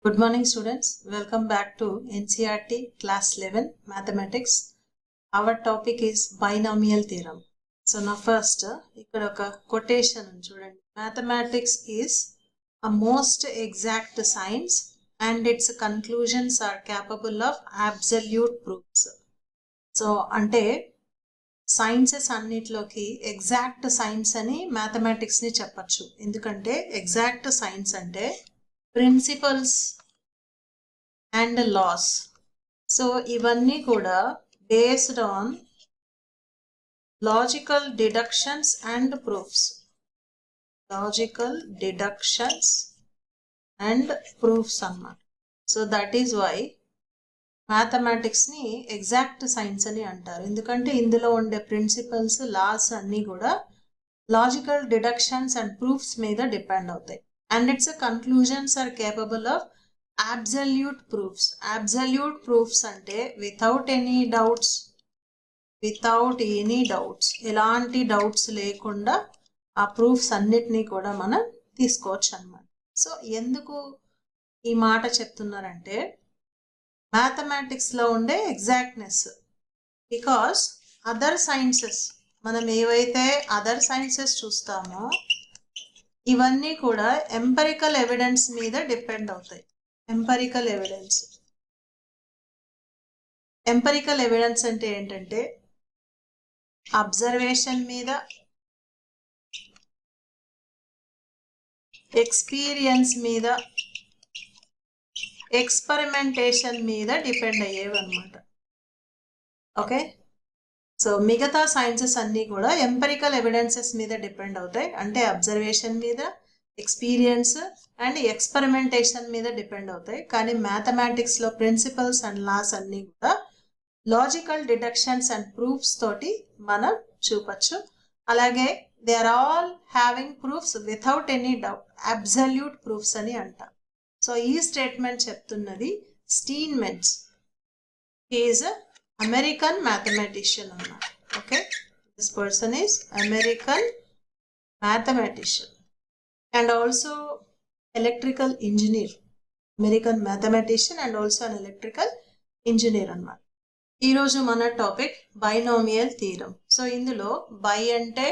Good morning students, welcome back to NCERT class 11 mathematics. Our topic is binomial theorem. So now first ikkada oka quotation chudandi. Mathematics is a most exact science and its conclusions are capable of absolute proofs. So ante sciences అన్నిటిలోకి exact science అని మ్యాథమెటిక్స్ని చెప్పచ్చు. ఎందుకంటే exact science అంటే principles and laws. So ఇవన్నీ కూడా based on logical deductions and proofs. Logical deductions and proofs అన్నమాట. So that is why మ్యాథమెటిక్స్ని ఎగ్జాక్ట్ సైన్స్ అని అంటారు. ఎందుకంటే ఇందులో ఉండే ప్రిన్సిపల్స్, లాస్ అన్నీ కూడా లాజికల్ డిడక్షన్స్ అండ్ ప్రూఫ్స్ మీద డిపెండ్ అవుతాయి. And its conclusions are capable of absolute proofs. Absolute proofs అంటే వితౌట్ ఎనీ డౌట్స్, ఎలాంటి డౌట్స్ లేకుండా ఆ ప్రూఫ్స్ అన్నిటినీ కూడా మనం తీసుకోవచ్చు అన్నమాట. సో ఎందుకు ఈ మాట చెప్తున్నారంటే మ్యాథమెటిక్స్లో ఉండే ఎగ్జాక్ట్నెస్. బికాస్ అదర్ సైన్సెస్, మనం ఏవైతే అదర్ సైన్సెస్ చూస్తామో ఇవన్నీ కూడా ఎంపెరికల్ ఎవిడెన్స్ మీద డిపెండ్ అవుతాయి. ఎంపెరికల్ ఎవిడెన్స్ అంటే ఏంటంటే అబ్జర్వేషన్ మీద, ఎక్స్పీరియన్స్ మీద, ఎక్స్పెరిమెంటేషన్ మీద డిపెండ్ అయ్యేవి అనమాట. ఓకే, సో మిగతా సైన్సెస్ అన్నీ కూడా ఎంపెరికల్ ఎవిడెన్సెస్ మీద డిపెండ్ అవుతాయి. అంటే అబ్జర్వేషన్ మీద, ఎక్స్పీరియన్స్ అండ్ ఎక్స్పెరిమెంటేషన్ మీద డిపెండ్ అవుతాయి. కానీ మ్యాథమెటిక్స్లో ప్రిన్సిపల్స్ అండ్ లాస్ అన్నీ కూడా లాజికల్ డిడక్షన్స్ అండ్ ప్రూఫ్స్ తోటి మనం చూపచ్చు. అలాగే they are all having proofs without any doubt, absolute proofs అని అంటాం. సో ఈ స్టేట్మెంట్ చెప్తున్నది స్టీన్మెట్జ్. ఈజ్ అమెరికన్ మ్యాథమెటిషియన్ అన్నమాట. Okay, this person is American mathematician and also electrical engineer. American mathematician and also an electrical engineer అన్నమాట. ఈరోజు మన topic binomial theorem. So ఇందులో bi అంటే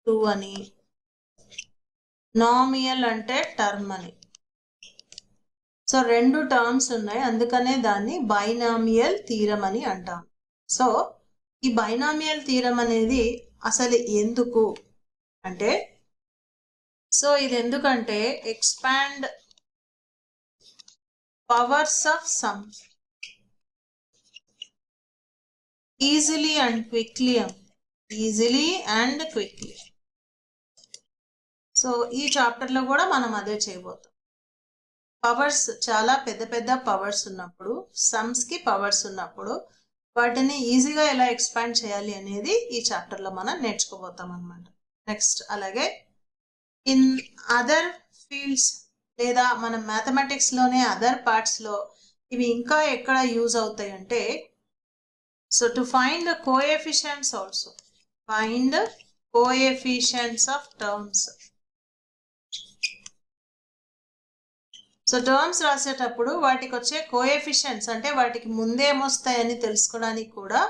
2 అని, నామియల్ అంటే టర్మ్ అని. సో 2 టర్మ్స్ ఉన్నాయి, అందుకనే దాన్ని బైనామియల్ థీరం అని అంటాం. సో ఈ బైనామియల్ థీరం అనేది అసలు ఎందుకు అంటే, సో ఇది ఎందుకంటే expand powers of sums easily and quickly. So ఈ చాప్టర్లో కూడా మనం అదే చేయబోతాం. పవర్స్, చాలా పెద్ద పెద్ద పవర్స్ ఉన్నప్పుడు, సమ్స్కి పవర్స్ ఉన్నప్పుడు వాటిని ఈజీగా ఎలా ఎక్స్పాండ్ చేయాలి అనేది ఈ చాప్టర్లో మనం నేర్చుకోబోతాం అన్నమాట. నెక్స్ట్ అలాగే ఇన్ అదర్ ఫీల్డ్స్ లేదా మన మ్యాథమెటిక్స్లోనే అదర్ పార్ట్స్లో ఇవి ఇంకా ఎక్కడ యూజ్ అవుతాయి అంటే, so to find the coefficients also, find coefficients of terms. So terms రాసేటప్పుడు వాటికి వచ్చే కోఎఫిషియెంట్స్ అంటే వాటికి ముందేమొస్తాయని తెలుసుకోవడానికి కూడా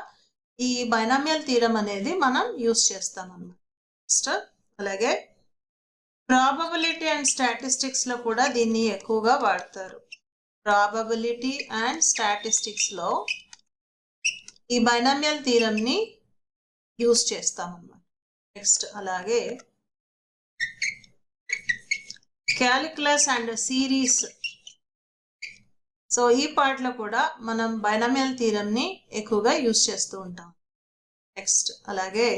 ఈ బైనామియల్ థీరం అనేది మనం యూజ్ చేస్తాం అన్నమాట. నెక్స్ట్ అలాగే ప్రాబబిలిటీ అండ్ స్టాటిస్టిక్స్లో కూడా దీన్ని ఎక్కువగా వాడతారు. ప్రాబబిలిటీ అండ్ స్టాటిస్టిక్స్లో ఈ బైనామియల్ థీరంని యూజ్ చేస్తాం అన్నమాట. నెక్స్ట్ అలాగే క్యాలిక్యులస్ అండ్ సిరీస్. సో ఈ పార్ట్లో కూడా మనం బైనామియల్ థీరంని ఎక్కువగా యూజ్ చేస్తూ ఉంటాం. నెక్స్ట్ అలాగే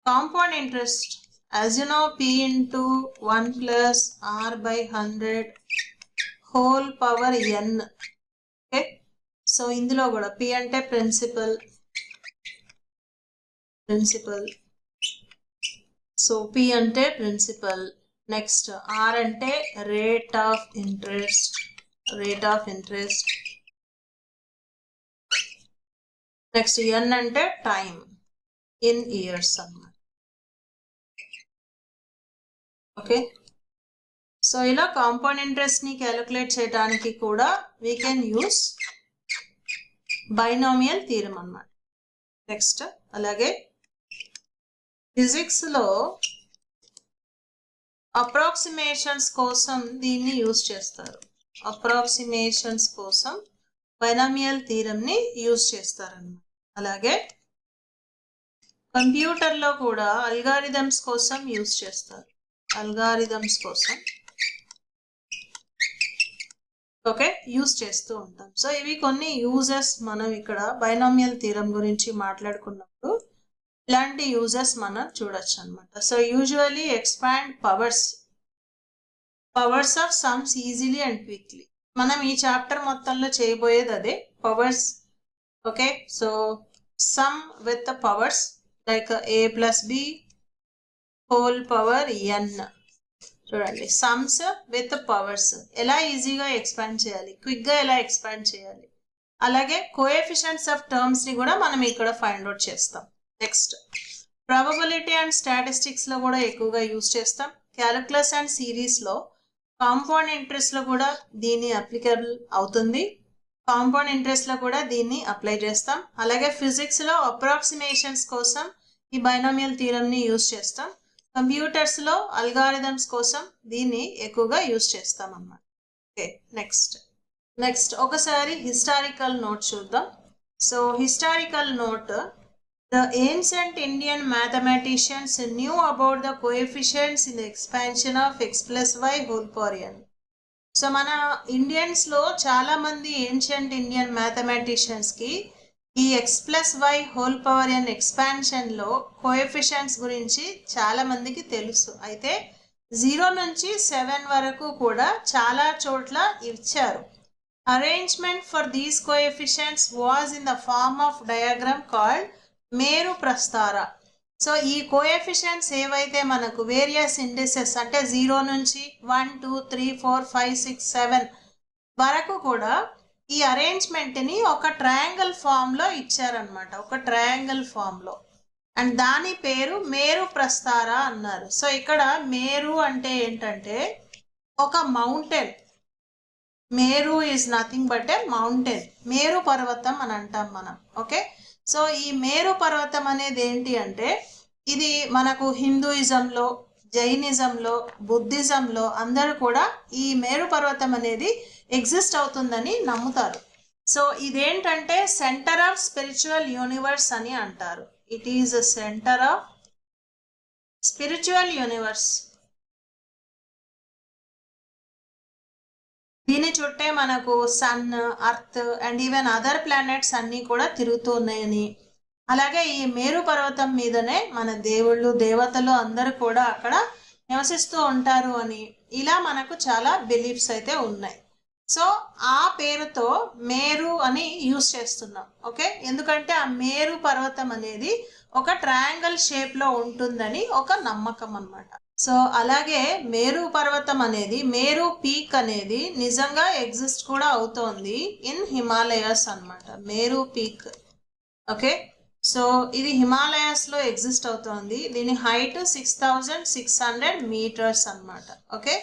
compound interest. As you no, p into 1 plus r by 100 whole power n. Okay, so ఇందులో కూడా p అంటే ప్రిన్సిపల్. సో p అంటే ప్రిన్సిపల్. నెక్స్ట్ r అంటే rate of interest. Next n అంటే టైం ఇన్ ఇయర్స్ అన్నమాట. Okay, so ఇలా compound interest ని calculate చేయడానికి కూడా we can use binomial theorem అన్నమాట. నెక్స్ట్ అలాగే ఫిజిక్స్ లో అప్రాక్సిమేషన్స్ కోసం దీన్ని యూజ్ చేస్తారు. అప్రాక్సిమేషన్స్ కోసం బైనామియల్ థీరం ని యూజ్ చేస్తారన్నమాట. అలాగే కంప్యూటర్లో కూడా అల్గారిథమ్స్ కోసం యూజ్ చేస్తారు. అల్గారిథమ్స్ కోసం ఓకే యూజ్ చేస్తూ ఉంటాం. సో ఇవి కొన్ని యూజెస్ మనం ఇక్కడ బైనామియల్ థీరం గురించి మాట్లాడుకున్నప్పుడు ఇలాంటి యూజెస్ మనం చూడొచ్చు అనమాట. So usually expand powers of sums easily and quickly. మనం ఈ చాప్టర్ మొత్తంలో చేయబోయేది అదే powers. Okay so some with the powers like a plus b whole power n. చూడండి సమ్స్ విత్ పవర్స్ ఎలా ఈజీగా ఎక్స్పాండ్ చేయాలి, క్విక్గా ఎలా ఎక్స్పాండ్ చేయాలి. అలాగే కోఎఫిషియెంట్స్ ఆఫ్ టర్మ్స్ ని కూడా మనం ఇక్కడ ఫైండ్ అవుట్ చేస్తాం. నెక్స్ట్ ప్రాబబిలిటీ అండ్ స్టాటిస్టిక్స్ లో కూడా ఎక్కువగా యూజ్ చేస్తాం. క్యాలిక్యులస్ అండ్ సిరీస్ లో కాంపౌండ్ ఇంట్రెస్ట్ లో కూడా దీన్ని అప్లికబుల్ అవుతుంది. కాంపౌండ్ ఇంట్రెస్ట్ లో కూడా దీన్ని అప్లై చేస్తాం. అలాగే ఫిజిక్స్ లో అప్రాక్సిమేషన్స్ కోసం ఈ బైనామియల్ థీరం ని యూజ్ చేస్తాం. కంప్యూటర్స్ లో అల్గారిథమ్స్ కోసం దీన్ని ఎక్కువగా యూజ్ చేస్తాం అన్నమాట. ఓకే నెక్స్ట్ ఒకసారి హిస్టారికల్ నోట్ చూద్దాం. So historical note, the ancient Indian mathematicians knew about the coefficients in the expansion of x plus y whole power n. So మన ఇండియన్స్ లో చాలా మంది ఏన్షియంట్ ఇండియన్ మ్యాథమెటిషియన్స్ కి ఈ x plus y whole power n expansion లో coefficients గురించి చాలా మందికి తెలుసు. అయితే 0 నుంచి 7 వరకు కూడా చాలా చోట్ల ఇచ్చారు. Arrangement for these coefficients was in the form of diagram called Meru Prastara. So ఈ కోఎఫిషియెంట్స్ ఏవైతే మనకు వేరియస్ ఇండిసెస్ అంటే 0 నుంచి 1 2 3 4 5 6 7 వరకు కూడా ఈ అరేంజ్మెంట్ ని ఒక ట్రయాంగిల్ ఫామ్ లో ఇచ్చారనమాట. ఒక ట్రయాంగిల్ ఫామ్ లో, అండ్ దాని పేరు మేరు ప్రస్తార అన్నారు. సో ఇక్కడ మేరు అంటే ఏంటంటే ఒక mountain. Meru is nothing but a mountain. Meru పర్వతం అని అంటాం మనం. ఓకే సో ఈ మేరు పర్వతం అనేది ఏంటి అంటే ఇది మనకు హిందూయిజంలో, జైనిజంలో, బుద్ధిజంలో అందరూ కూడా ఈ మేరు పర్వతం అనేది ఎగ్జిస్ట్ అవుతుందని నమ్ముతారు. సో ఇదేంటంటే సెంటర్ ఆఫ్ స్పిరిచువల్ యూనివర్స్ అని అంటారు. It is centre of spiritual universe. దీని చుట్టే మనకు sun, earth and even other planets అన్నీ కూడా తిరుగుతూ ఉన్నాయని, అలాగే ఈ మేరు పర్వతం మీదనే మన దేవుళ్ళు, దేవతలు అందరూ కూడా అక్కడ నివసిస్తూ ఉంటారు అని ఇలా మనకు చాలా బిలీఫ్స్ అయితే ఉన్నాయి. సో ఆ పేరుతో మేరు అని యూజ్ చేస్తున్నాం. ఓకే ఎందుకంటే ఆ మేరు పర్వతం అనేది ఒక ట్రయాంగిల్ షేప్ లో ఉంటుందని ఒక నమ్మకం అన్నమాట. సో అలాగే మేరు పర్వతం అనేది, మేరు పీక్ అనేది నిజంగా ఎగ్జిస్ట్ కూడా అవుతోంది ఇన్ హిమాలయాస్ అన్నమాట. మేరు పీక్ ఓకే సో ఇది హిమాలయాస్ లో ఎగ్జిస్ట్ అవుతోంది. దీని హైట్ 6600 మీటర్స్ అన్నమాట. ఓకే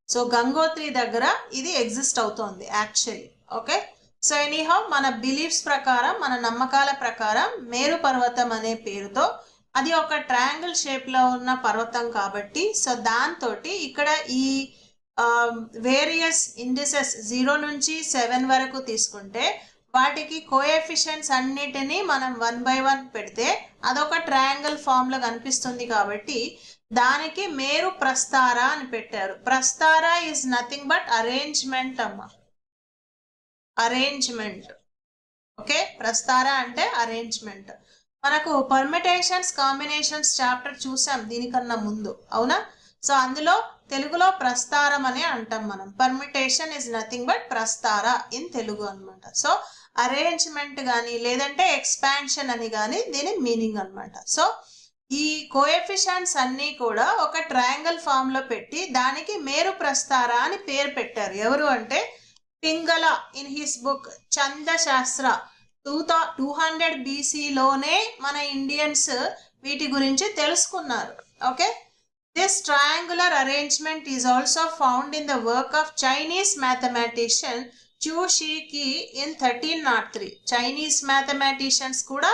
సో గంగోత్రి దగ్గర ఇది ఎగ్జిస్ట్ అవుతోంది యాక్చువల్లీ. ఓకే సో ఎనీహౌ మన బిలీఫ్స్ ప్రకారం, మన నమ్మకాల ప్రకారం మేరు పర్వతం అనే పేరుతో అది ఒక ట్రయాంగిల్ షేప్ లో ఉన్న పర్వతం కాబట్టి సో దాంతో ఇక్కడ ఈ వేరియస్ ఇండిసెస్ 0 నుంచి 7 వరకు తీసుకుంటే వాటికి కోఎఫిషియెంట్స్ అన్నిటినీ మనం 1 by 1 పెడితే అదొక ట్రయాంగిల్ ఫామ్ లో కనిపిస్తుంది కాబట్టి దానికి మేరు ప్రస్తార అని పెట్టారు. ప్రస్తార ఈజ్ నథింగ్ బట్ అరేంజ్మెంట్ అమ్మ, అరేంజ్మెంట్. ఓకే ప్రస్తార అంటే అరేంజ్మెంట్. మనకు పర్మిటేషన్స్, కాంబినేషన్స్ చాప్టర్ చూసాం దీనికన్నా ముందు, అవునా? సో అందులో తెలుగులో ప్రస్తారం అనే అంటాం మనం. Permutation is nothing but Prastara in Telugu అనమాట. సో అరేంజ్మెంట్ కానీ లేదంటే ఎక్స్పాన్షన్ అని కానీ దీని మీనింగ్ అనమాట. సో ఈ కోఎఫిషియెంట్స్ అన్నీ కూడా ఒక ట్రయాంగిల్ ఫామ్ లో పెట్టి దానికి మేరు ప్రస్తార అని పేరు పెట్టారు. ఎవరు అంటే Pingala in his book Chandashastra 200 BC లోనే మన ఇండియన్స్ వీటి గురించి తెలుసుకున్నారు. Okay This triangular arrangement is also found in the work of Chinese mathematician Chu Shiki in 1303. Chinese mathematicians కూడా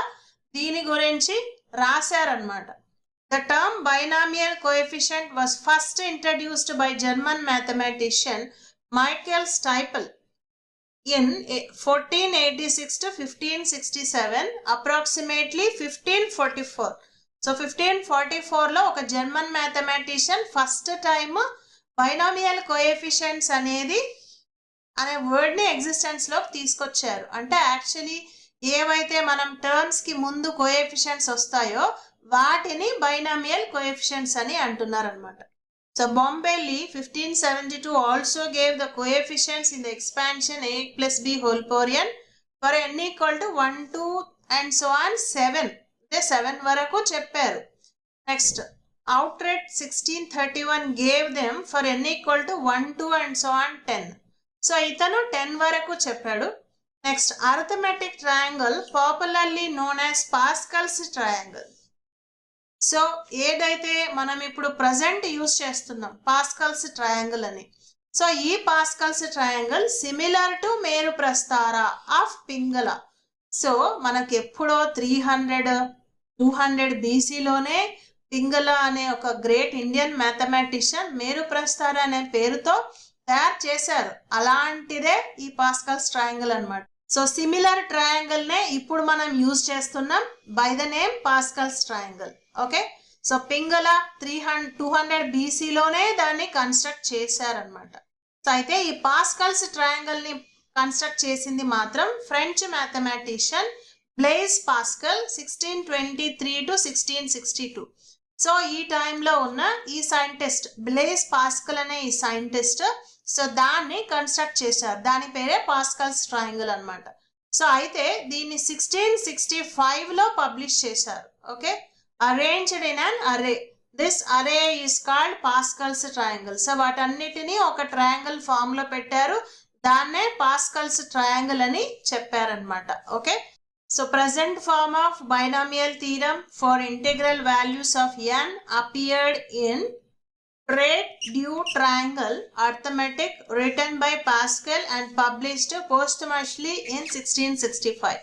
దీని గురించి రాశారన్నమాట. The term binomial coefficient was first introduced by German mathematician Michael Stiepel in 1486 to 1567, approximately 1544. So 1544లో ఒక German mathematician first time binomial coefficients అనే వర్డ్ని ఎగ్జిస్టెన్స్లోకి తీసుకొచ్చారు. అంటే actually ఏవైతే మనం టర్మ్స్కి ముందు కోఎఫిషియెంట్స్ వస్తాయో వాటిని బైనామియల్ కోఎఫిషియెంట్స్ అని అంటున్నారనమాట. So Bombelli 1572 also gave the coefficients in the expansion a plus b whole power n for n equal to 1, 2 and so on 7. అంటే 7 వరకు చెప్పారు. Next Oughtred 1631 gave them for n equal to 1, 2 and so on 10. So ఇతను 10 వరకు చెప్పాడు. Next arithmetic triangle popularly known as Pascal's triangle. So ఏదైతే మనం ఇప్పుడు present use చేస్తున్నాం పాస్కల్స్ ట్రయాంగిల్ అని. సో ఈ Pascal's triangle similar to Meru Prastara of Pingala. So మనకి ఎప్పుడో 200 బీసీలోనే పింగళ అనే ఒక great Indian mathematician Meru Prastara అనే పేరుతో తయారు చేశారు. అలాంటిదే ఈ పాస్కల్స్ ట్రయాంగిల్ అనమాట. సో సిమిలర్ ట్రయాంగిల్ నే ఇప్పుడు మనం యూజ్ చేస్తున్నాం by the name Pascal's triangle. Okay, so Pingala 200 బీసీలోనే దాన్ని కన్స్ట్రక్ట్ చేశారనమాట. సో అయితే ఈ పాస్కల్స్ ట్రయాంగిల్ ని కన్స్ట్రక్ట్ చేసింది మాత్రం French mathematician Blaise pascal 1623 to 1662. So ఈ టైంలో ఉన్న ఈ సైంటిస్ట్ బ్లేజ్ పాస్కల్ అనే ఈ సైంటిస్ట్ సో దాన్ని కన్స్ట్రక్ట్ చేశారు. దాని పేరే పాస్కల్స్ ట్రయాంగిల్ అనమాట. సో అయితే దీన్ని 1665లో పబ్లిష్ చేశారు. ఓకే, అరేంజ్డ్ ఇన్ అన్ అరే. దిస్ అరే is called Pascal's triangle. So వాటన్నిటినీ ఒక ట్రయాంగిల్ ఫామ్ లో పెట్టారు. దాన్నే పాస్కల్స్ ట్రయాంగిల్ అని చెప్పారనమాట. Okay, so present form of binomial theorem for integral values of n appeared in Trade-Due Triangle Arithmetic written by Pascal and published posthumously in 1665.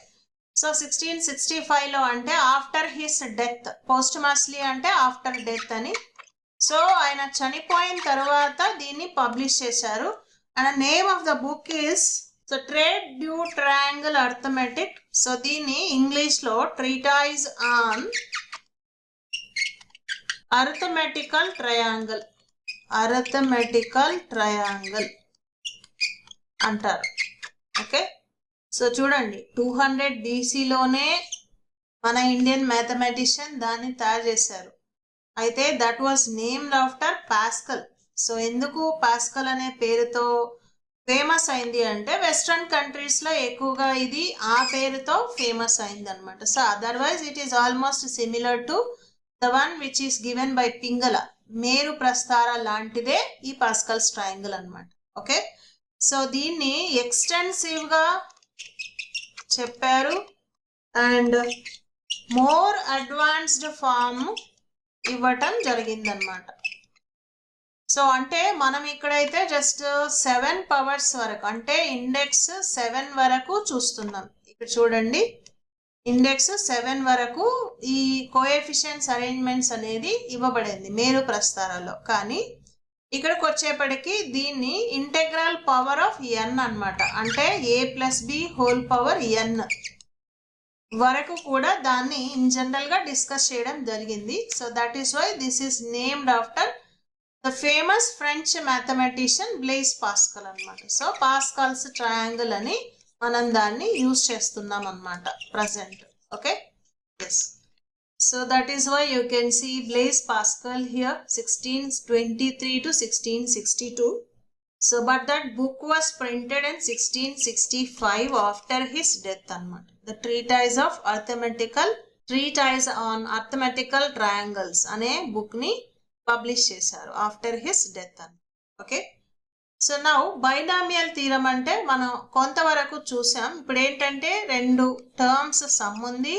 So 1665లో అంటే after his death, పోస్టుమస్లీ అంటే after death అని. So ఆయన చనిపోయిన తర్వాత దీన్ని publish చేశారు. And name of the book is so trade due triangle arithmetic. So దీన్ని ఇంగ్లీష్లో ట్రీటైజ్ ఆన్ అర్థమెటికల్ ట్రయాంగిల్ అంటారు. ఓకే, సో చూడండి 200 బీసీలోనే మన ఇండియన్ మ్యాథమెటిషియన్ దాన్ని తయారు చేశారు. అయితే that was named after pascal. So ఎందుకు పాస్కల్ అనే పేరుతో ఫేమస్ అయింది అంటే వెస్ట్రన్ కంట్రీస్లో ఎక్కువగా ఇది ఆ పేరుతో ఫేమస్ అయింది అనమాట. So otherwise it is almost similar to the one which is given by Pingala. Meru Prastara లాంటిదే ఈ పాస్కల్స్ ట్రయాంగిల్ అనమాట. ఓకే, సో దీన్ని ఎక్స్టెన్సివ్గా చెప్పారు అండ్ మోర్ అడ్వాన్స్డ్ ఫామ్ ఇవ్వటం జరిగిందనమాట. సో అంటే మనం ఇక్కడైతే జస్ట్ 7 పవర్స్ వరకు అంటే ఇండెక్స్ 7 వరకు చూస్తున్నాం. ఇక్కడ చూడండి ఇండెక్స్ 7 వరకు ఈ కోఎఫిషియెంట్స్ అరేంజ్మెంట్స్ అనేది ఇవ్వబడింది మేరు ప్రస్తారాలో. కానీ ఇక్కడికి వచ్చేప్పటికి దీన్ని ఇంటెగ్రల్ పవర్ ఆఫ్ n అనమాట. అంటే a + b whole power n వరకు కూడా దాన్ని ఇన్ జనరల్గా డిస్కస్ చేయడం జరిగింది. So that is why this is named after the famous French mathematician Blaise Pascal అనమాట. సో పాస్కల్స్ ట్రయాంగిల్ అని మనం దాన్ని యూజ్ చేస్తున్నాం అన్నమాట present. Okay, yes. So that is why you can see Blaise Pascal here 1623 to 1662. So but that book was printed in 1665 after his death అన్నమాట. The treatise on arithmetical triangles అనే book ని publish చేశారు after his death అని. Okay, so now binomial theorem అంటే మనం కొంతవరకు చూసాం. ఇప్పుడు ఏంటంటే 2 టర్మ్స్ సమ్ ఉంది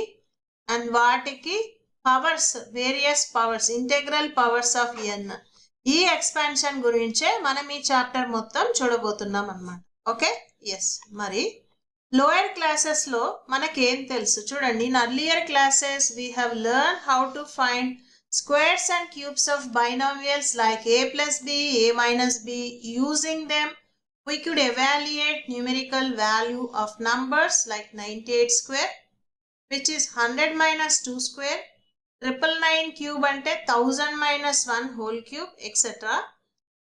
అండ్ వాటికి powers, various powers, integral powers of n. ఈ ఎక్స్పాన్షన్ గురించే మనం ఈ చాప్టర్ మొత్తం చూడబోతున్నాం అన్నమాట. Okay, yes. మరి లోయర్ క్లాసెస్ లో మనకేం తెలుసు చూడండి. In earlier classes we have learn how to find squares and cubes of binomials like a plus b, a minus b. Using them, we could evaluate numerical value of numbers like 98 square, which is 100 minus 2 square, 999 cube ante 1000 minus 1 whole cube, etc.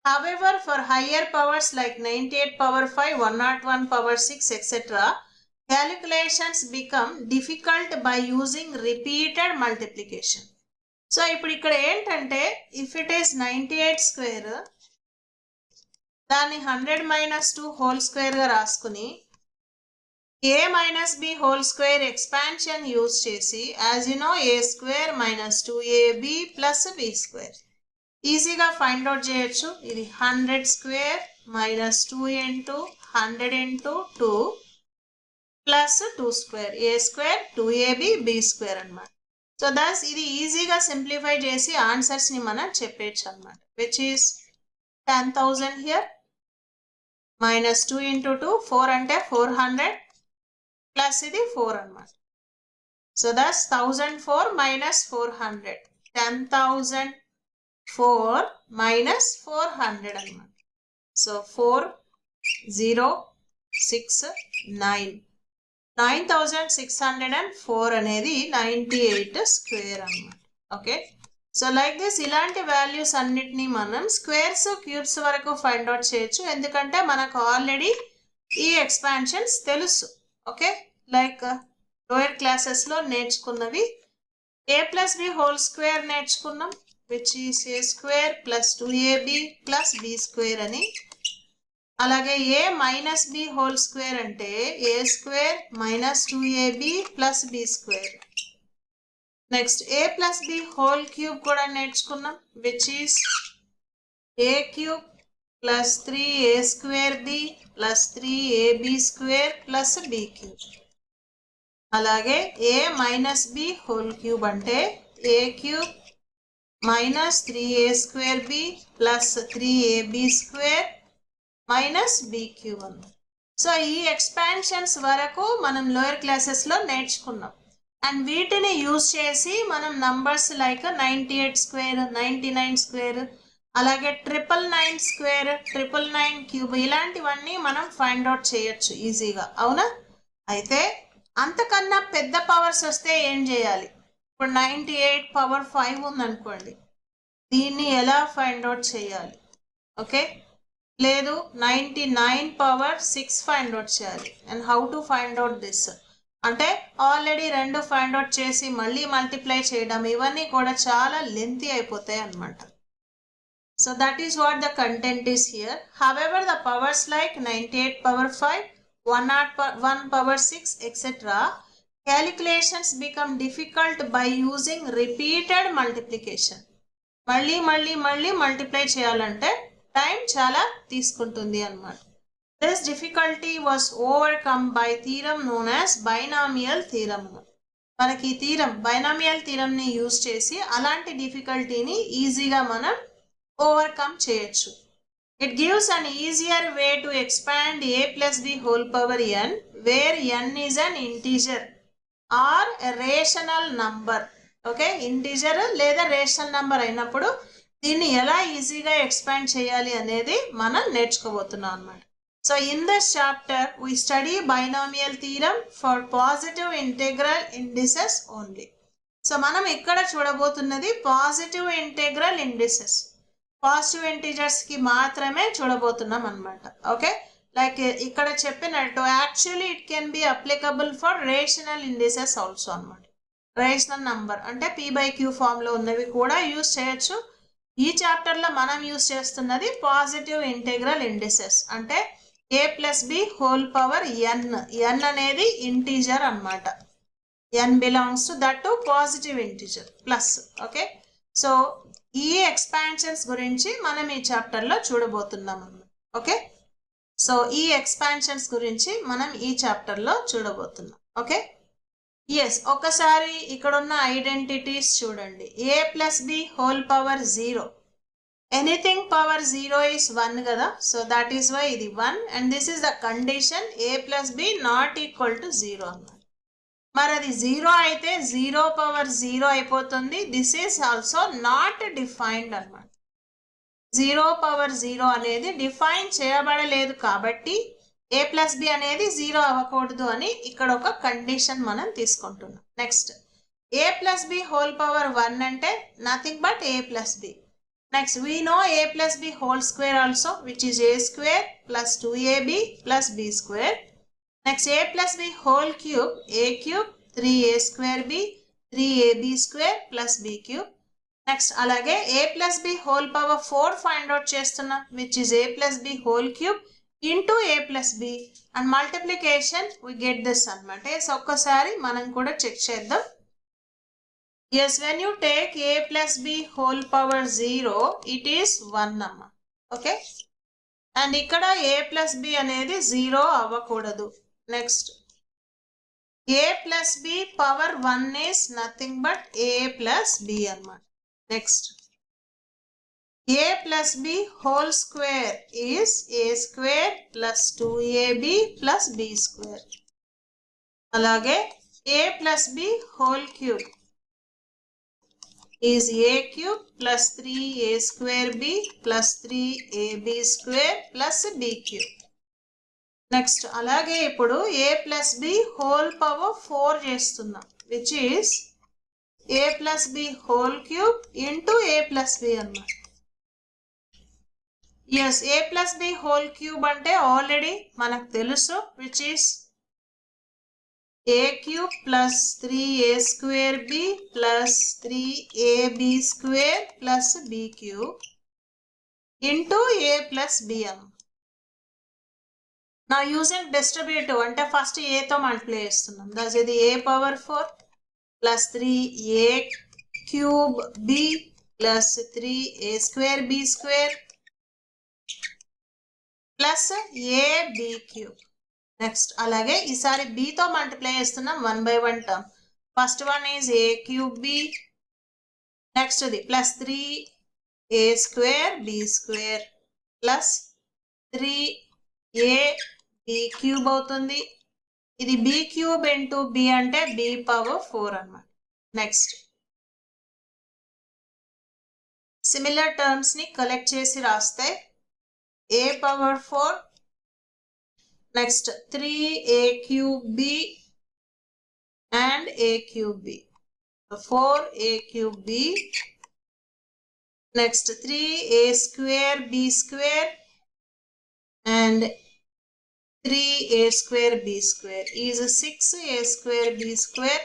However, for higher powers like 98 power 5, 101 power 6, etc., calculations become difficult by using repeated multiplication. So ఇప్పుడు ఇక్కడ ఏంటంటే if it is 98 square, దాన్ని 100 minus 2 whole స్క్వేర్గా రాసుకుని A minus B whole square expansion use చేసి as you know A square minus 2ab plus B square ఈజీగా find out చేయొచ్చు. ఇది 100 square minus 2 into 100 into 2 plus 2 square, A square 2ab B square అనమాట. So thus ఇది ఈజీగా simplify చేసి ఆన్సర్స్ని మనం చెప్పేయచ్చు అనమాట. Which is 10,000 here minus 2 into 2, 4 అంటే 400 ప్లస్ ఇది 4 అనమాట. సో దస్ 1004 మైనస్ 400, 10,004 మైనస్ 400 అనమాట. సో 4069, 9604 అనేది 98 స్క్వేర్ అన్నమాట. ఓకే, సో లైక్ దిస్ ఇలాంటి వాల్యూస్ అన్నిటినీ మనం స్క్వేర్స్ క్యూబ్స్ వరకు ఫైండ్ అవుట్ చేయొచ్చు, ఎందుకంటే మనకు ఆల్రెడీ ఈ ఎక్స్పాన్షన్స్ తెలుసు. ఓకే, లైక్ లోయర్ క్లాసెస్లో నేర్చుకున్నవి a plus b whole square నేర్చుకున్నాం, which is a square plus 2ab plus B square అని. అలాగే a minus B whole square అంటే a square minus 2ab plus B square. Next a plus b whole cube కూడా నేర్చుకున్నాం, which is a cube plus 3a square b plus 3ab square plus b cube. అలాగే a minus B whole cube అంటే a cube minus 3a square b plus 3ab square minus b cube అన్నమాట. So ఈ expansions వరకు మనం lower క్లాసెస్లో నేర్చుకున్నాం. And వీటిని use చేసి మనం నంబర్స్ లైక్ 98 స్క్వేర్, 99 స్క్వేర్, అలాగే 999 స్క్వేర్, 999 క్యూబ్ ఇలాంటివన్నీ మనం ఫైండ్ అవుట్ చేయొచ్చు ఈజీగా, అవునా? అయితే అంతకన్నా పెద్ద పవర్స్ వస్తే ఏం చేయాలి? ఇప్పుడు 98 పవర్ 5 ఉందనుకోండి, దీన్ని ఎలా ఫైండ్ అవుట్ చేయాలి? ఓకే, లేదు 99 పవర్ 6 ఫైండ్ అవుట్ చేయాలి. And how to find out this అంటే ఆల్రెడీ 2 ఫైండ్ అవుట్ చేసి మళ్ళీ మల్టిప్లై చేయడం ఇవన్నీ కూడా చాలా లెంతీ అయిపోతాయి అన్నమాట. So that is what the content is here. However the powers like 98 power 5, 101 power 6, etc. calculations become difficult by using repeated multiplication. మళ్ళీ మళ్ళీ మళ్ళీ మల్టిప్లై చేయాలంటే టైం చాలా తీసుకుంటుంది అన్నమాట. This difficulty was overcome by theorem known as binomial theorem. మనకి ఈ theorem binomial థీరంని use చేసి అలాంటి డిఫికల్టీని ఈజీగా మనం ఓవర్కమ్ చేయొచ్చు. It gives an easier way to expand a plus b whole power n where n is an integer or rational number. Okay, integer లేదా rational number అయినప్పుడు దీన్ని ఎలా ఈజీగా ఎక్స్పాండ్ చేయాలి అనేది మనం నేర్చుకోబోతున్నాం అన్నమాట. So in this chapter we study binomial theorem for positive integral indices only. So మనం ఇక్కడ చూడబోతున్నది పాజిటివ్ ఇంటెగ్రల్ ఇండిసెస్, పాజిటివ్ ఇంటీజర్స్కి మాత్రమే చూడబోతున్నాం అన్నమాట. ఓకే, లైక్ ఇక్కడ చెప్పినట్టు actually it can be applicable for rational indices also అన్నమాట. రేషనల్ నంబర్ అంటే p/q ఫామ్లో ఉన్నవి కూడా యూజ్ చేయొచ్చు. ఈ చాప్టర్లో మనం యూజ్ చేస్తున్నది పాజిటివ్ ఇంటెగ్రల్ ఇండిసెస్ అంటే a plus b whole power n. n అనేది ఇంటీజర్ అన్నమాట. n belongs to that to positive integer plus. Okay, so ఈ ఎక్స్పాన్షన్స్ గురించి మనం ఈ చాప్టర్లో చూడబోతున్నాం అన్నమాట. ఓకే, సో ఈ ఎక్స్పాన్షన్స్ గురించి మనం ఈ చాప్టర్లో చూడబోతున్నాం. ఓకే, ఎస్, ఒకసారి ఇక్కడ ఉన్న ఐడెంటిటీస్ చూడండి. a plus b whole power 0, anything power 0 is 1 కదా. సో దట్ ఈస్ వై ఇది 1 and this is the condition a plus b not equal to 0 అన్నమాట. మరి అది 0 అయితే 0 పవర్ 0 అయిపోతుంది. This is also not defined అన్నమాట. 0 పవర్ 0 అనేది డిఫైన్ చేయబడలేదు కాబట్టి a ప్లస్ బి అనేది 0 అవ్వకూడదు అని ఇక్కడ ఒక కండిషన్ మనం తీసుకుంటున్నాం. Next a plus b whole power 1 అంటే nothing but a plus b. Next we know a plus b whole square also which is a square plus 2ab plus b square. Next a plus b whole cube a cube 3a square b 3ab square plus b cube. Next అలాగే a plus b whole power 4 find out చేస్తున్నాం which is a plus b whole cube into a plus b and multiplication we get this అనమాట. So ఒక్కసారి మనం కూడా check చేద్దాం. Yes, when you take a plus b whole power 0 it is 1 అమ్మ. Okay, and ఇక్కడ a plus b అనేది 0 అవ్వకూడదు. Next a plus b power 1 is nothing but a plus b అన్నమాట. Next a plus b whole square is a square plus 2ab plus b square. అలాగే a plus b whole cube is a cube plus 3a square b plus 3ab square plus b cube. Next అలాగే ఇప్పుడు a plus b whole power 4 చేస్తున్నాం which is a plus b whole cube into a plus b అన్నమాట. Yes, a plus b whole cube అంటే already మనకు తెలుసు which is a cube plus 3a square b plus 3ab square plus b cube into a plus b అన్న. నా using distributive అంటే first ఏతో multiply చేస్తున్నాం. Thus ఇది a power 4 plus 3a cube b plus 3a square b square plus ab cube. Next అలాగే ఈసారి bతో multiply చేస్తున్నాం 1 by 1 term. First one is a cube b, next ఇది plus 3a square b square plus 3ab cube అవుతుంది. ఇది b cube into b అంటే b power 4 అన్నమాట. Next similar terms ని కలెక్ట్ చేసి రాస్తే a power 4, next 3a cube b and a cube b, 4a cube b, next 3a square b square and 3a square b square is 6a square b square.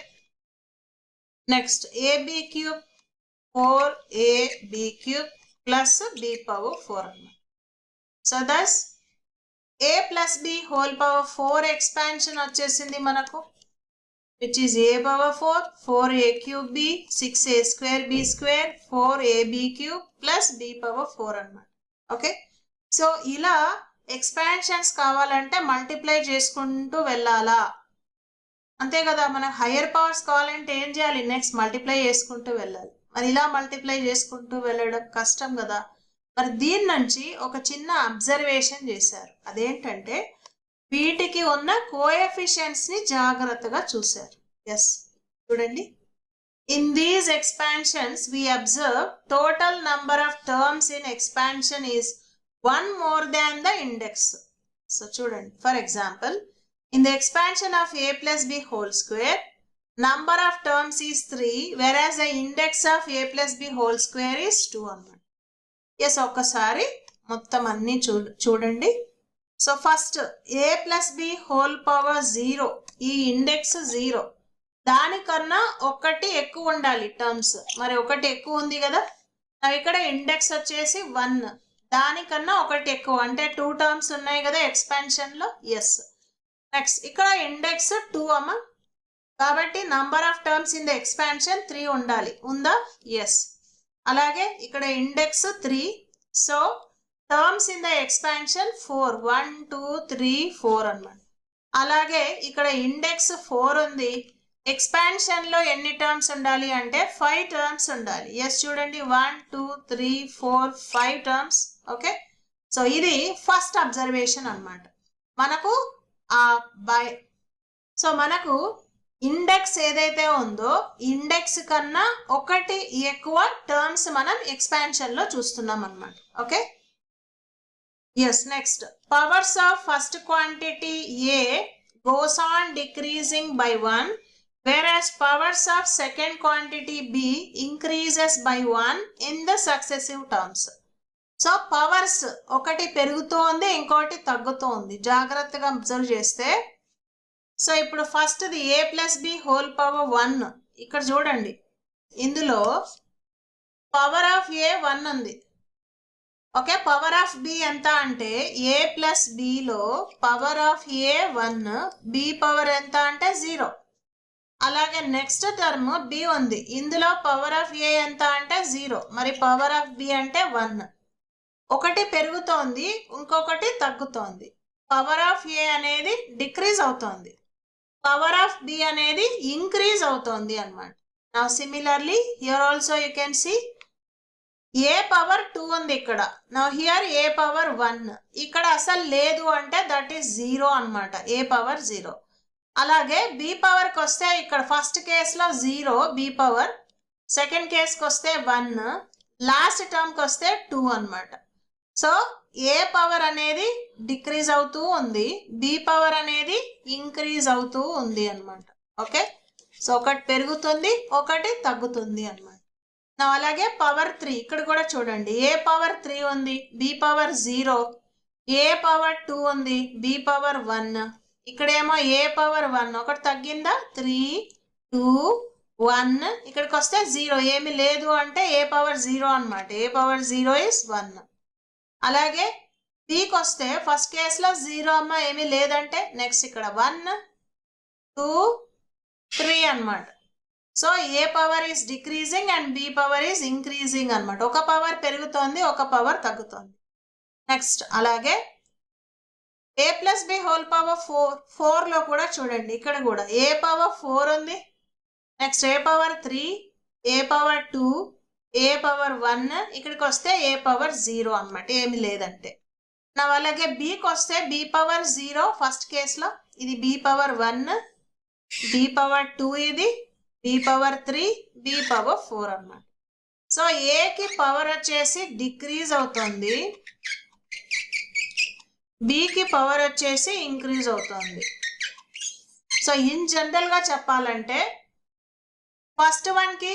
Next ab cube 4ab cube plus b power 4. So thus a plus b whole power 4 expansion వచ్చేసింది మనకు which is a power 4 4a cube b 6a square b square 4ab cube plus b power 4 అన్నమాట. Okay, so ఇలా expansions కావాలంటే multiply చేసుకుంటూ వెళ్ళాలా, అంతే కదా. మనకు హయ్యర్ పవర్స్ కావాలంటే ఏం చేయాలి, నెక్స్ట్ మల్టిప్లై చేసుకుంటూ వెళ్ళాలి. మరి ఇలా మల్టిప్లై చేసుకుంటూ వెళ్ళడం కష్టం కదా. మరి దీని నుంచి ఒక చిన్న అబ్జర్వేషన్ చేశారు. అదేంటంటే వీటికి ఉన్న కోఎఫిషియెంట్స్ ని జాగ్రత్తగా చూశారు. ఎస్, చూడండి. In these expansions we observe total number of terms in expansion is 1 more than the index. సో చూడండి, for example in the expansion of a plus b whole square number of terms is 3 whereas the index of a plus b whole square is 2 అన్నమాట. Yes, ఒక్కసారి మొత్తం అన్ని చూడండి. So first a plus b whole power 0, ఈ index 0, దానికన్నా ఒకటి ఎక్కువ ఉండాలి టర్మ్స్. మరి ఒకటి ఎక్కువ ఉంది కదా, ఇక్కడ ఇండెక్స్ వచ్చేసి 1, దానికన్నా ఒకటి ఎక్కువ అంటే 2 టర్మ్స్ ఉన్నాయి కదా ఎక్స్పాన్షన్ లో. ఎస్, నెక్స్ట్ ఇక్కడ ఇండెక్స్ 2 అమ్మ, కాబట్టి number of terms in the expansion 3 ఉండాలి. ఉందా? ఎస్. అలాగే ఇక్కడ index 3, so terms in the expansion 4 1 2 3 4 అన్నమాట. అలాగే ఇక్కడ ఇండెక్స్ 4 ఉంది, ఎక్స్పాన్షన్ లో ఎన్ని టర్మ్స్ ఉండాలి అంటే 5 టర్మ్స్ ఉండాలి. ఎస్ చూడండి 1 2 3 4 5 టర్మ్స్. ఓకే, సో ఇది ఫస్ట్ అబ్జర్వేషన్ అన్నమాట. మనకు మనకు ఇండెక్స్ ఏదైతే ఉందో ఇండెక్స్ కన్నా ఒకటి ఎక్కువ టర్మ్స్ మనం ఎక్స్పాన్షన్ లో చూస్తున్నాం అన్నమాట. Okay, yes next powers of first quantity a goes on decreasing by 1, whereas powers of second quantity b increases by 1 in the successive terms. So powers ఒకటి పెరుగుతోంది ఇంకోటి తగ్గుతోంది. జాగ్రత్తగా అబ్జర్వ్ చేస్తే సో ఇప్పుడు ఫస్ట్ది ఏ ప్లస్ బి హోల్ పవర్ 1. ఇక్కడ చూడండి ఇందులో పవర్ ఆఫ్ ఏ 1 ఉంది. ఓకే, పవర్ ఆఫ్ బి ఎంత అంటే ఏ ప్లస్ బిలో power of a 1, B power ఎంత అంటే 0. అలాగే నెక్స్ట్ టర్మ్ బి ఉంది, ఇందులో పవర్ ఆఫ్ ఏ ఎంత అంటే 0, మరి పవర్ ఆఫ్ బి అంటే 1. ఒకటి పెరుగుతోంది ఇంకొకటి తగ్గుతోంది. పవర్ ఆఫ్ ఏ అనేది డిక్రీజ్ అవుతోంది, పవర్ ఆఫ్ బి అనేది ఇంక్రీజ్ అవుతోంది అన్నమాట. Now similarly here also you can see a power 2 ఉంది ఇక్కడ. నౌ హియర్ ఏ పవర్ 1 ఇక్కడ అసలు లేదు అంటే దట్ ఈస్ 0 అన్నమాట, ఏ పవర్ 0. అలాగే బి పవర్కి వస్తే ఇక్కడ ఫస్ట్ కేసులో 0 బి పవర్, సెకండ్ కేసుకి వస్తే 1, లాస్ట్ టర్మ్కి వస్తే 2 అన్నమాట. సో ఏ పవర్ అనేది డిక్రీజ్ అవుతూ ఉంది, బి పవర్ అనేది ఇంక్రీజ్ అవుతూ ఉంది అన్నమాట. ఓకే, సో ఒకటి పెరుగుతుంది ఒకటి తగ్గుతుంది అన్నమాట. అలాగే పవర్ 3 ఇక్కడ కూడా చూడండి ఏ పవర్ 3 ఉంది, బి పవర్ 0, ఏ పవర్ 2 ఉంది, బి పవర్ 1. ఇక్కడేమో ఏ పవర్ 1 ఒకటి తగ్గిందా 3 2 1, ఇక్కడికి వస్తే 0 ఏమి లేదు అంటే ఏ పవర్ 0 అన్నమాట, ఏ పవర్ 0 ఇస్ 1. అలాగే బికి వస్తే ఫస్ట్ కేసులో 0 అమ్మ ఏమీ లేదంటే నెక్స్ట్ ఇక్కడ 1 2 3 అన్నమాట. So a power is decreasing and b power is increasing అన్నమాట. ఒక పవర్ పెరుగుతోంది ఒక పవర్ తగ్గుతోంది. నెక్స్ట్ అలాగే a plus b whole power 4లో కూడా చూడండి ఇక్కడ కూడా ఏ పవర్ 4 ఉంది, next a power 3, a power 2, a power 1, ఇక్కడికి వస్తే ఏ పవర్ 0 అన్నమాట ఏమి లేదంటే. నా అలాగే బికి వస్తే బి పవర్ 0 ఫస్ట్ కేసులో, ఇది బి పవర్ 1, బి పవర్ 2, ఇది బి పవర్ 3, బి పవర్ 4 అన్నమాట. సో ఏకి పవర్ వచ్చేసి డిక్రీజ్ అవుతుంది, బికి పవర్ వచ్చేసి ఇంక్రీజ్ అవుతుంది. సో ఇన్ జనరల్గా చెప్పాలంటే ఫస్ట్ వన్కి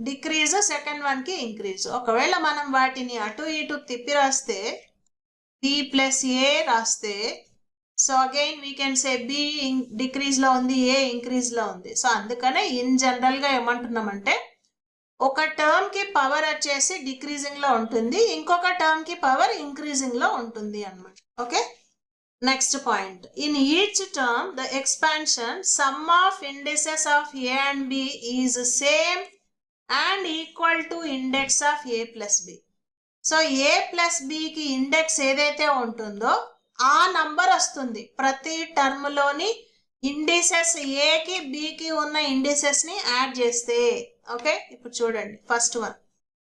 డిక్రీజ్, సెకండ్ వన్కి ఇంక్రీజ్. ఒకవేళ మనం వాటిని అటు ఇటు తిప్పి రాస్తే బి ప్లస్ ఏ రాస్తే so again we can say b డిక్రీజ్లో ఉంది ఏ ఇంక్రీజ్లో ఉంది. సో అందుకనే ఇన్ జనరల్గా ఏమంటున్నామంటే ఒక టర్మ్కి పవర్ వచ్చేసి డిక్రీజింగ్లో ఉంటుంది, ఇంకొక టర్మ్కి పవర్ ఇంక్రీజింగ్లో ఉంటుంది అన్నమాట. Okay, next point in each term the expansion sum of indices of a and b is same and equal to index of a plus b. So a plus బికి index ఏదైతే ఉంటుందో ఆ నంబర్ వస్తుంది ప్రతి టర్మ్లోని indices ఏకి బికి ఉన్న ఇండిసెస్ని add చేస్తే. Okay, ఇప్పుడు చూడండి first one.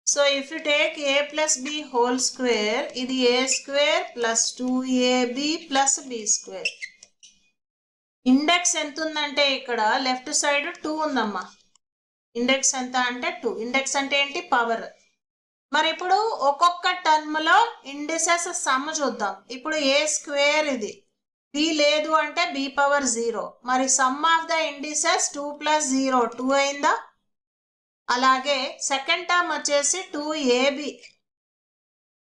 So if you take a plus b whole square, ఇది a square plus 2ab plus B square. Index ఎంత ఉందంటే ఇక్కడ లెఫ్ట్ సైడ్ 2 ఉందమ్మా. ఇండెక్స్ ఎంత అంటే 2. ఇండెక్స్ అంటే ఏంటి, పవర్. మరి ఇప్పుడు ఒక్కొక్క టర్మ్లో ఇండిసెస్ సమ్ చూద్దాం. ఇప్పుడు ఏ స్క్వేర్ ఇది, బి లేదు అంటే బి పవర్ 0, మరి సమ్ ఆఫ్ ద ఇండిసెస్ 2 + 0 2 అయిందా. అలాగే సెకండ్ టర్మ్ వచ్చేసి 2ab,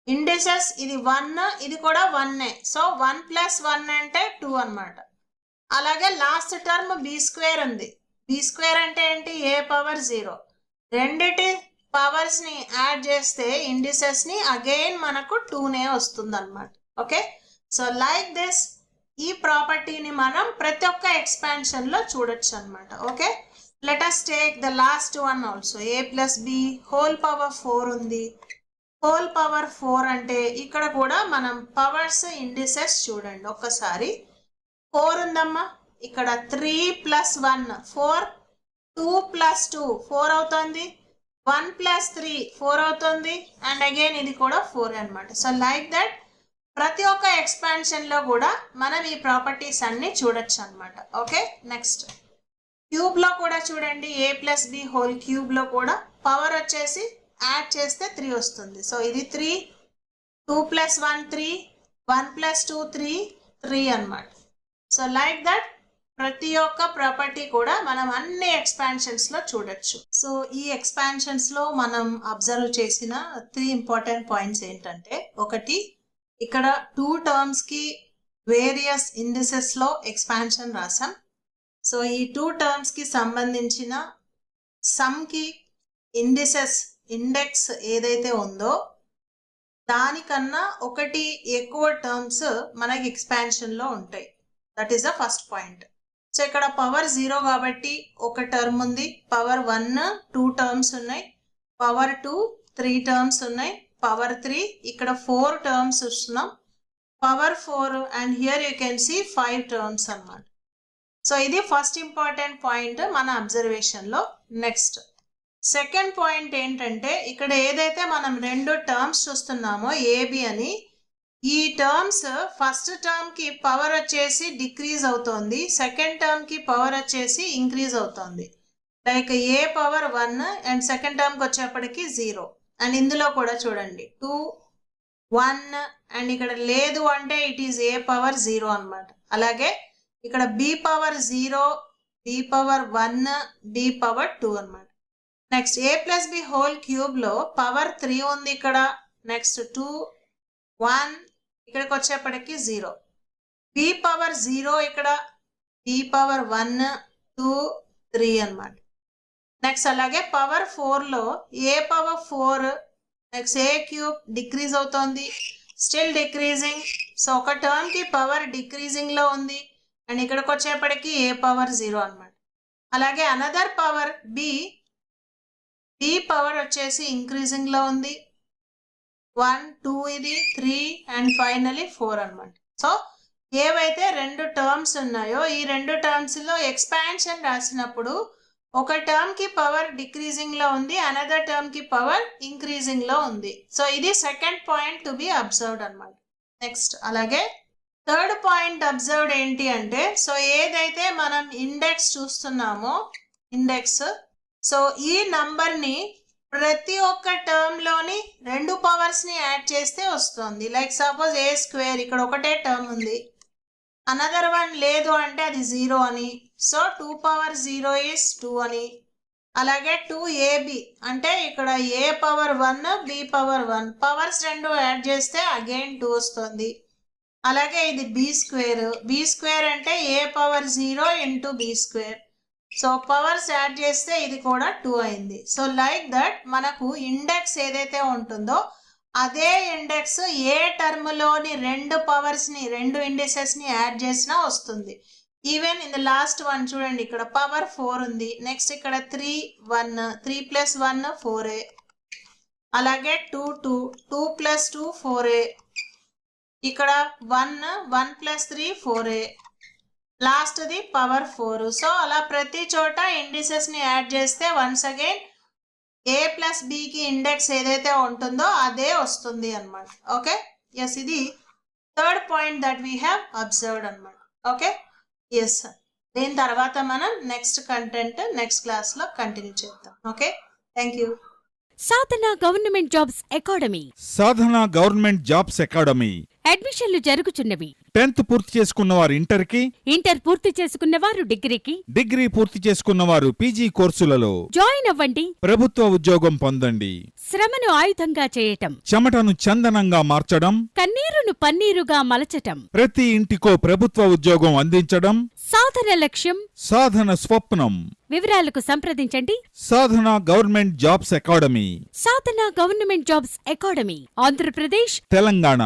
ఇండిసెస్ ఇది 1, ఇది కూడా 1, సో 1 + 1 అంటే 2 అన్నమాట. అలాగే లాస్ట్ టర్మ్ బి స్క్వేర్ ఉంది, బి స్క్వేర్ అంటే ఏంటి ఏ పవర్ 0. రెండిటి పవర్స్ని యాడ్ చేస్తే ఇండిసెస్ని అగైన్ మనకు 2 వస్తుంది అన్నమాట. ఓకే, సో లైక్ దిస్ ఈ ప్రాపర్టీని మనం ప్రతి ఒక్క ఎక్స్పాన్షన్లో చూడొచ్చు అనమాట. Okay, let us take the last one also. A plus b whole power 4 ఉంది. హోల్ పవర్ 4 అంటే ఇక్కడ కూడా మనం పవర్స్ ఇండిసెస్ చూడండి ఒక్కసారి. 4 ఉందమ్మా, ఇక్కడ 3 + 1 4, 2 + 2 4 అవుతుంది, 1 + 3 4 అవుతుంది, అండ్ అగైన్ ఇది కూడా 4 అన్నమాట. సో లైక్ దట్ ప్రతి ఒక్క ఎక్స్పాన్షన్ లో కూడా మనం ఈ ప్రాపర్టీస్ అన్ని చూడొచ్చు అన్నమాట. ఓకే, నెక్స్ట్ క్యూబ్ లో కూడా చూడండి, a + b హోల్ క్యూబ్ లో కూడా పవర్ వచ్చేసి యాడ్ చేస్తే 3 వస్తుంది. సో ఇది 3, 2 + 1 3, 1 + 2 3, 3 అన్నమాట. సో లైక్ దట్ ప్రతి ఒక్క ప్రాపర్టీ కూడా మనం అన్ని ఎక్స్పాన్షన్స్ లో చూడొచ్చు. సో ఈ ఎక్స్పాన్షన్స్ లో మనం అబ్జర్వ్ చేసిన 3 ఇంపార్టెంట్ పాయింట్స్ ఏంటంటే, ఒకటి ఇక్కడ 2 టర్మ్స్ కి వేరియస్ ఇండిసెస్ లో ఎక్స్పాన్షన్ రాసాం. సో ఈ 2 టర్మ్స్ కి సంబంధించిన సమ్ కి ఇండెక్స్ ఏదైతే ఉందో దానికన్నా ఒకటి ఎక్కువ టర్మ్స్ మనకి ఎక్స్పాన్షన్ లో ఉంటాయి. That is the first point. So ఇక్కడ పవర్ 0 కాబట్టి ఒక టర్మ్ ఉంది, పవర్ 1 2 టర్మ్స్ ఉన్నాయి, పవర్ 2 3 టర్మ్స్ ఉన్నాయి, పవర్ 3 ఇక్కడ 4 టర్మ్స్ వస్తున్నాం, power 4 and here you can see 5 terms అన్నమాట. సో ఇది ఫస్ట్ ఇంపార్టెంట్ పాయింట్ మన అబ్జర్వేషన్ లో. నెక్స్ట్ సెకండ్ పాయింట్ ఏంటంటే, ఇక్కడ ఏదైతే మనం 2 టర్మ్స్ చూస్తున్నామో ఏబి అని, ఈ టర్మ్స్ ఫస్ట్ టర్మ్ కి పవర్ వచ్చేసి డిక్రీజ్ అవుతోంది, సెకండ్ టర్మ్ కి పవర్ వచ్చేసి ఇంక్రీజ్ అవుతోంది. Like A power 1 and second term కి వచ్చేప్పటికి 0. అండ్ ఇందులో కూడా చూడండి 2 1 అండ్ ఇక్కడ లేదు అంటే ఇట్ ఈస్ ఏ పవర్ 0 అన్నమాట. అలాగే ఇక్కడ B power 0, B power 1, B power 2 అన్నమాట. Next a + b whole cube లో పవర్ 3 ఉంది ఇక్కడ, నెక్స్ట్ 2 1 ఇక్కడికి వచ్చేప్పటికి 0, b పవర్ 0 ఇక్కడ, b పవర్ 1 2 3 అన్నమాట. నెక్స్ట్ అలాగే పవర్ 4 లో a power 4, next a cube decrease అవుతోంది, స్టిల్ డిక్రీజింగ్. సో ఒక టర్మ్ కి పవర్ డిక్రీజింగ్ లో ఉంది అండ్ ఇక్కడికి వచ్చేప్పటికి a పవర్ 0 అన్నమాట. అలాగే అనదర్ పవర్ b పవర్ వచ్చేసి ఇంక్రీజింగ్ లో ఉంది, 1 2 ఇది 3 అండ్ ఫైనలీ 4 అన్నమాట. సో ఏవైతే 2 టర్మ్స్ ఉన్నాయో ఈ 2 టర్మ్స్ లో ఎక్స్పాన్షన్ రాసినప్పుడు ఒక టర్మ్ కి పవర్ డిక్రీజింగ్ లో ఉంది, అనదర్ టర్మ్ కి పవర్ ఇంక్రీజింగ్ లో ఉంది. సో ఇది second point to be observed అన్నమాట. నెక్స్ట్ అలాగే థర్డ్ పాయింట్ అబ్జర్వ్డ్ ఏంటి అంటే, సో ఏదైతే మనం ఇండెక్స్ చూస్తున్నామో ఇండెక్స్, సో ఈ నంబర్ ని ప్రతి ఒక్క టర్మ్ లోని 2 పవర్స్ ని యాడ్ చేస్తే వస్తుంది. లైక్ సపోజ్ a² ఇక్కడ ఒకటే టర్మ్ ఉంది, అనదర్ వన్ లేదు అంటే అది 0 అని, సో 2 పవర్ 0 ఈస్ 2 అని. అలాగే 2ab అంటే ఇక్కడ a power 1 b power 1 powers 2 add చేస్తే అగైన్ 2 వస్తుంది. అలాగే ఇది b² అంటే a power 0 into b², so powers add చేస్తే ఇది కూడా 2 అయింది. సో లైక్ దట్ మనకు ఇండెక్స్ ఏదైతే ఉంటుందో అదే ఇండెక్స్ ఏ టర్మ్ లోని 2 పవర్స్ ని 2 ఇండిసెస్ ని యాడ్ చేసినా వస్తుంది. Even in the last one చూడండి, ఇక్కడ పవర్ 4 ఉంది, నెక్స్ట్ ఇక్కడ 3 1 3 + 1 4a, అలాగే 2 2 2 + 2 4a, ఇక్కడ 1 1 + 3 4a, last the power 4. So అలా ప్రతి చోట ఇండిసెస్ ని యాడ్ చేస్తే వన్స్ అగైన్ a + b కి ఇండెక్స్ ఏదైతే ఉంటుందో అదే వస్తుంది అన్నమాట. ఓకే, ఎస్ ఇది third point that we have observed అన్నమాట. ఓకే, ఎస్ దీని తర్వాత మనం నెక్స్ట్ కంటెంట్ నెక్స్ట్ క్లాస్ లో కంటిన్యూ చేద్దాం. Okay, thank you. Sadhana government jobs academy. Sadhana government jobs academy అడ్మిషన్లు జరుగుచున్నవి. 10th పూర్తి చేసుకున్నవారు ఇంటర్కి, ఇంటర్ పూర్తి చేసుకున్నవారు డిగ్రీకి, డిగ్రీ పూర్తి చేసుకున్నవారు పీజీ కోర్సులలో జాయిన్ అవ్వండి. ప్రభుత్వ ఉద్యోగం పొందండి. శ్రమను ఆయుధంగా చేయటం, చెమటను చందనంగా మార్చడం, కన్నీరును పన్నీరుగా మలచటం, ప్రతి ఇంటికో ప్రభుత్వ ఉద్యోగం అందించడం సాధన లక్ష్యం, సాధన స్వప్నం. వివరాలకు సంప్రదించండి. Sadhana government jobs academy, Sadhana government jobs academy, Andhra Pradesh, Telangana.